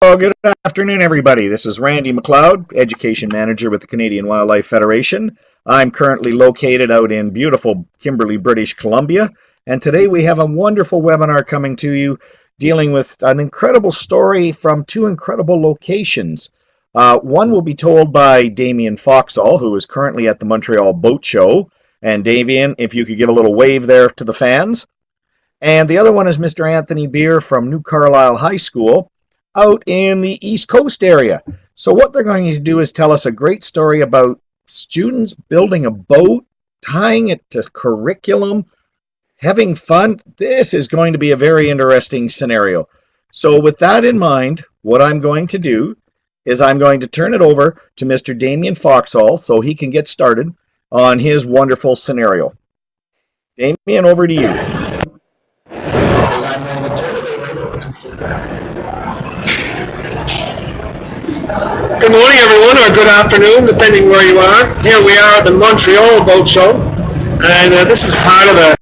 Well, good afternoon, everybody. This is Randy McLeod, Education Manager with the Canadian Wildlife Federation. I'm currently located out in beautiful Kimberley, British Columbia, and today we have a wonderful webinar coming to you dealing with an incredible story from two incredible locations. One will be told by Damien Foxall, who is currently at the Montreal Boat Show. And Damien, if you could give a little wave there to the fans. And the other one is Mr. Anthony Beer from New Carlisle High School out in the East Coast area. So what they're going to do is tell us a great story about students building a boat, tying it to curriculum, having fun. This is going to be a very interesting scenario. So with that in mind, what I'm going to do is I'm going to turn it over to Mr. Damien Foxall so he can get started on his wonderful scenario. Damien, over to you. Good morning, everyone, or good afternoon, depending where you are. Here we are at the Montreal Boat Show, and this is part of the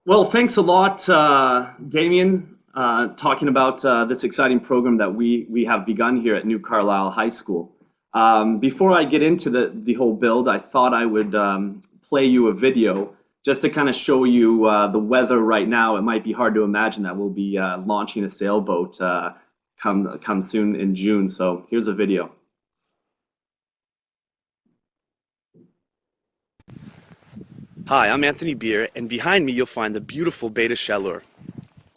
Well, thanks a lot, Damien, talking about this exciting program that we have begun here at New Carlisle High School. Before I get into the whole build, I thought I would play you a video just to kind of show you the weather right now. It might be hard to imagine that we'll be launching a sailboat come soon in June. So here's a video. Hi, I'm Anthony Beer, and behind me you'll find the beautiful Bay de Chaleur.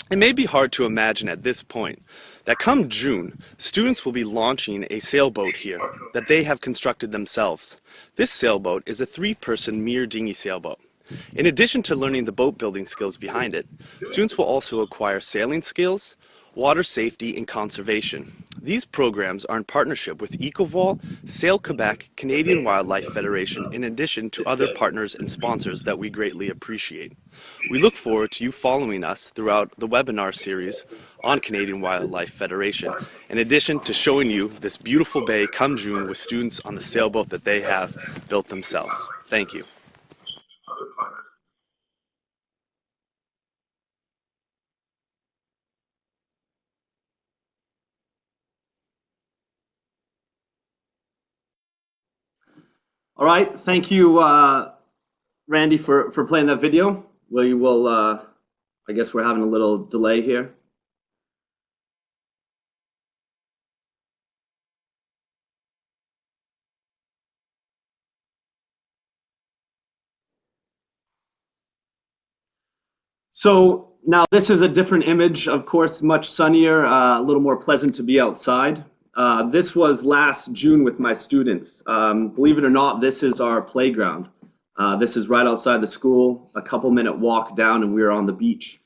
It may be hard to imagine at this point that come June, students will be launching a sailboat here that they have constructed themselves. This sailboat is a 3-person mere dinghy sailboat. In addition to learning the boat building skills behind it, students will also acquire sailing skills, water safety, and conservation. These programs are in partnership with Ecovol, Sail Quebec, Canadian Wildlife Federation, in addition to other partners and sponsors that we greatly appreciate. We look forward to you following us throughout the webinar series on Canadian Wildlife Federation, in addition to showing you this beautiful bay come June with students on the sailboat that they have built themselves. Thank you. All right, thank you, Randy, for playing that video. We will, I guess we're having a little delay here. So now this is a different image, of course, much sunnier, a little more pleasant to be outside. This was last June with my students. Believe it or not, this is our playground. This is right outside the school, a couple-minute walk down, and we're on the beach.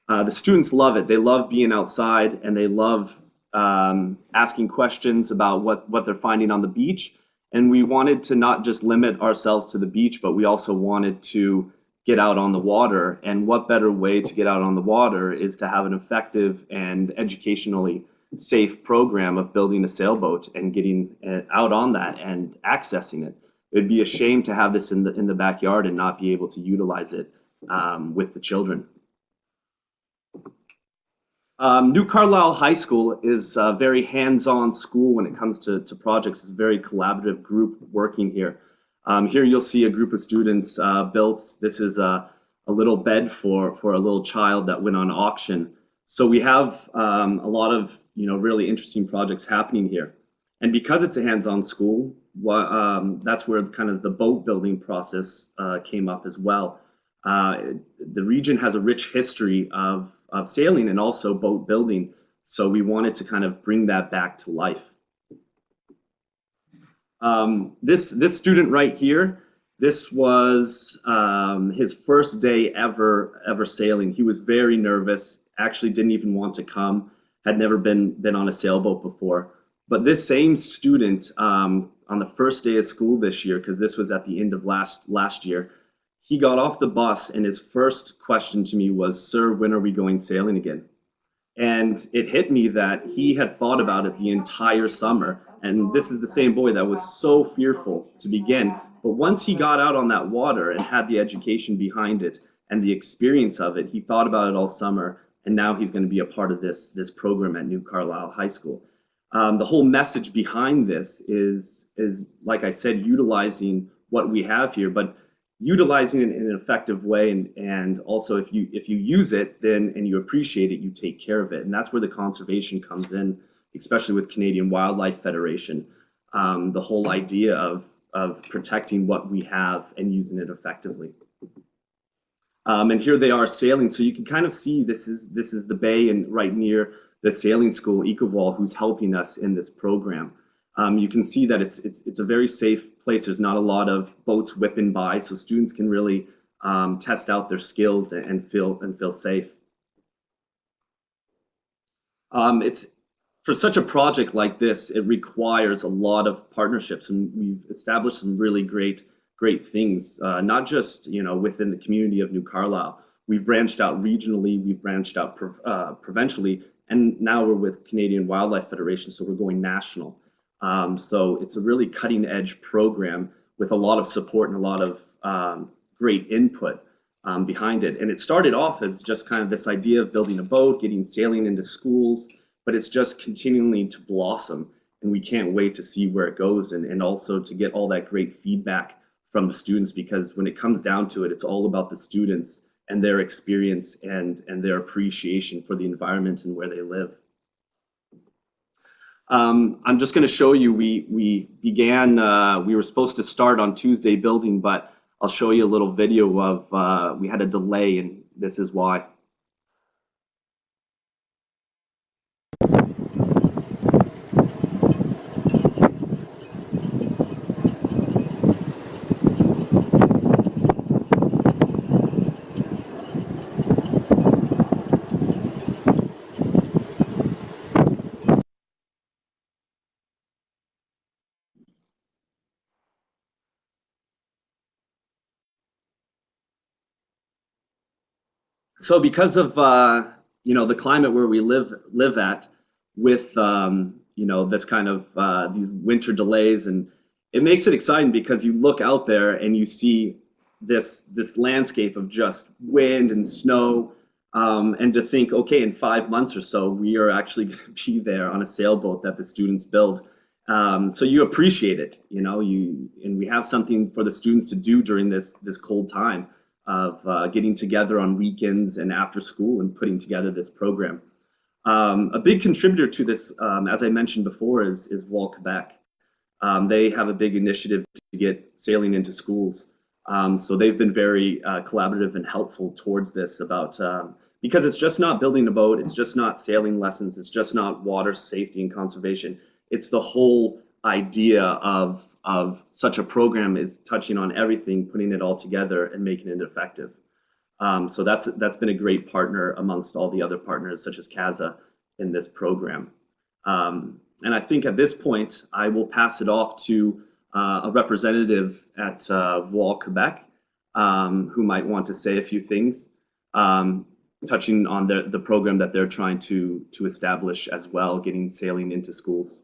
The students love it. They love being outside, and they love asking questions about what they're finding on the beach. And we wanted to not just limit ourselves to the beach, but we also wanted to get out on the water. And what better way to get out on the water is to have an effective and educationally safe program of building a sailboat and getting out on that and accessing it. It would be a shame to have this in the backyard and not be able to utilize it with the children. New Carlisle High School is a very hands-on school when it comes to projects. It's a very collaborative group working here. Here you'll see a group of students built. This is a little bed for a little child that went on auction. So we have a lot of really interesting projects happening here. And because it's a hands-on school, that's where kind of the boat building process came up as well. The region has a rich history of sailing and also boat building, so we wanted to kind of bring that back to life. This student right here, this was his first day ever sailing. He was very nervous, actually didn't even want to come, had never been on a sailboat before. But this same student, on the first day of school this year, because this was at the end of last year, he got off the bus and his first question to me was, "Sir, when are we going sailing again?" And it hit me that he had thought about it the entire summer. And this is the same boy that was so fearful to begin. But once he got out on that water and had the education behind it and the experience of it, he thought about it all summer. And now he's going to be a part of this program at New Carlisle High School. The whole message behind this is, like I said, utilizing what we have here, but utilizing it in an effective way, and also if you use it then and you appreciate it, you take care of it. And that's where the conservation comes in, especially with Canadian Wildlife Federation. The whole idea of protecting what we have and using it effectively. And here they are sailing, so you can kind of see this is the bay and right near the sailing school, Ecovol, who's helping us in this program. You can see that it's a very safe place. There's not a lot of boats whipping by, so students can really test out their skills and feel safe. It's for such a project like this, it requires a lot of partnerships, and we've established some really great things, not just within the community of New Carlisle. We've branched out regionally, we've branched out provincially, and now we're with Canadian Wildlife Federation, so we're going national. So it's a really cutting edge program with a lot of support and a lot of great input. behind it. And it started off as just kind of this idea of building a boat, getting sailing into schools, but it's just continuing to blossom. And we can't wait to see where it goes, and also to get all that great feedback from the students, because when it comes down to it, it's all about the students and their experience and their appreciation for the environment and where they live. I'm just going to show you, we began, we were supposed to start on Tuesday building, but I'll show you a little video of, we had a delay, and this is why. So because of the climate where we live at, with this kind of these winter delays, and it makes it exciting because you look out there and you see this landscape of just wind and snow, and to think, okay, in 5 months or so we are actually going to be there on a sailboat that the students build. So you appreciate it, and we have something for the students to do during this cold time of getting together on weekends and after school and putting together this program. A big contributor to this, as I mentioned before, is Vol Quebec. They have a big initiative to get sailing into schools. So they've been very collaborative and helpful towards this, because it's just not building a boat, it's just not sailing lessons, it's just not water safety and conservation. It's the whole idea of such a program is touching on everything, putting it all together and making it effective. So that's been a great partner amongst all the other partners, such as CASA, in this program. And I think at this point, I will pass it off to a representative at Vol Quebec, who might want to say a few things, touching on the program that they're trying to establish as well, getting sailing into schools.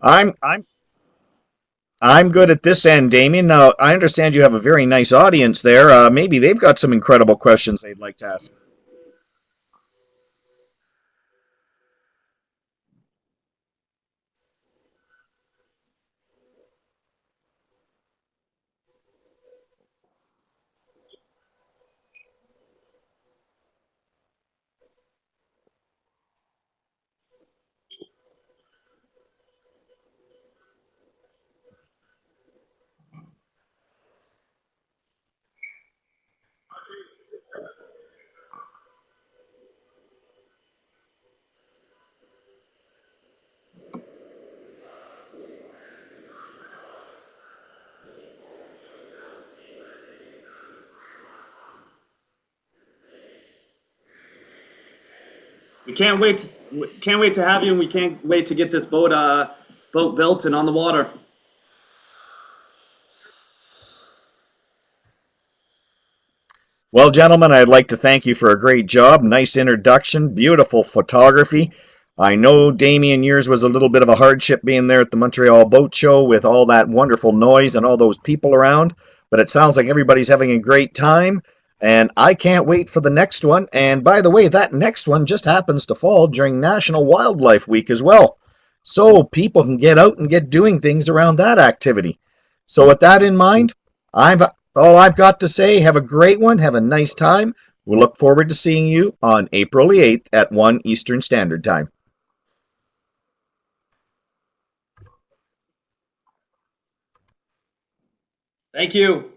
I'm I'm good at this end, Damien. Now, I understand you have a very nice audience there. Maybe they've got some incredible questions they'd like to ask. We can't wait to have you, and we can't wait to get this boat built and on the water. Well, gentlemen, I'd like to thank you for a great job. Nice introduction, beautiful photography. I know, Damien, yours was a little bit of a hardship being there at the Montreal Boat Show with all that wonderful noise and all those people around, but it sounds like everybody's having a great time, and I can't wait for the next one. And by the way, that next one just happens to fall during National Wildlife Week as well. So people can get out and get doing things around that activity. So with that in mind, I've all I've got to say. Have a great one. Have a nice time. We'll look forward to seeing you on April the 8th at 1 Eastern Standard Time. Thank you.